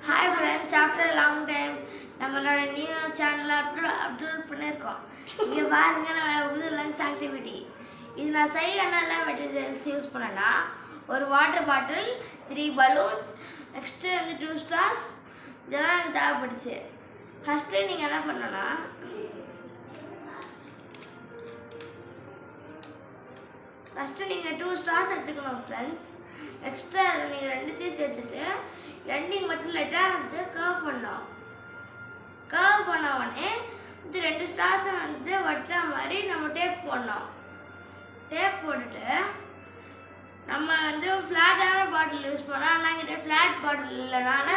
Hi friends, after a long time நம்மளோட new channel upload பண்ணியிருக்கோம். இங்கே பாருங்க நம்ம புது லங்ஸ் ஆக்டிவிட்டி. இது நான் என்னெல்லாம் மெட்டீரியல்ஸ் யூஸ் பண்ணேன்னா ஒரு வாட்டர் பாட்டில் 3 பலூன்ஸ் நெக்ஸ்ட்டு வந்து 2 ஸ்டார்ஸ் இதெல்லாம் எனக்கு தேவைப்பட்டுச்சு. ஃபஸ்ட்டு நீங்கள் என்ன பண்ணணும்னா நீங்கள் 2 ஸ்டார்ஸ் எடுத்துக்கணும் ஃப்ரெண்ட்ஸ். நெக்ஸ்ட்டு அதை நீங்கள் ரெண்டுத்தையும் சேர்த்துட்டு எண்டிங் மட்டும் லைட்டாக வந்து கர்வ் பண்ணோம். கர்வ் பண்ண உடனே இது 2 ஸ்டார்ஸை வந்து வட்டுற மாதிரி நம்ம டேப் போடணும். டேப் போட்டுட்டு நம்ம வந்து ஃப்ளாட்டான பாட்டில் யூஸ் பண்ணோம். ஆனால் என்கிட்ட ஃப்ளாட் பாட்டில் இல்லைனால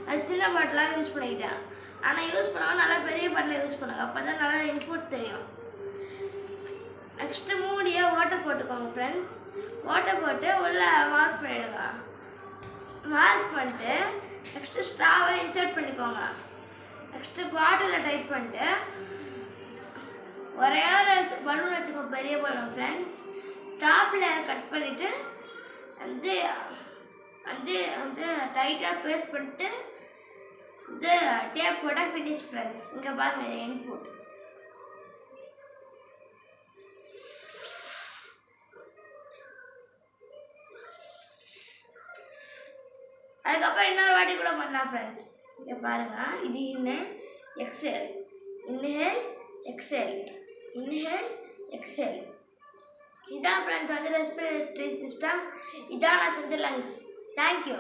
அது சின்ன பாட்டிலாக யூஸ் பண்ணிக்கிட்டேன். ஆனால் யூஸ் பண்ணாமல் நல்லா பெரிய பாட்டில் யூஸ் பண்ணுங்க, அப்போ தான் நல்லா இன்புட் தெரியும். நெக்ஸ்ட்டு மூடியாக வாட்டர் போட்டுக்கோங்க ஃப்ரெண்ட்ஸ். வாட்டர் போட்டு உள்ளே மார்க் பண்ணிவிடுங்க. மார்க் பண்ணிட்டு நெக்ஸ்ட்டு ஸ்டாவை இன்சர்ட் பண்ணிக்கோங்க. நெக்ஸ்ட்டு பாட்டிலில் டைட் பண்ணிட்டு ஒரே ஒரு பலூன் எடுத்துக்கோங்க, பெரிய balloon friends. Top layer cut பண்ணிவிட்டு வந்து வந்து வந்து டைட்டாக பேஸ்ட் பண்ணிட்டு இது டேப் போட்டால் ஃபினிஷ் ஃப்ரெண்ட்ஸ். இங்கே பாருங்கள் இன்புட். அதுக்கப்புறம் இன்னொரு வாட்டி கூட பண்ணலாம் ஃப்ரெண்ட்ஸ். இங்கே பாருங்கள், இது இன்னேல் எக்ஸேல், இன்னேல் எக்ஸேல், இன்னேல் எக்ஸேல். இதான் ஃப்ரெண்ட்ஸ் வந்து ரெஸ்பிரேட்டரி சிஸ்டம். இதான் நான் செஞ்ச லங்ஸ். தேங்க்யூ.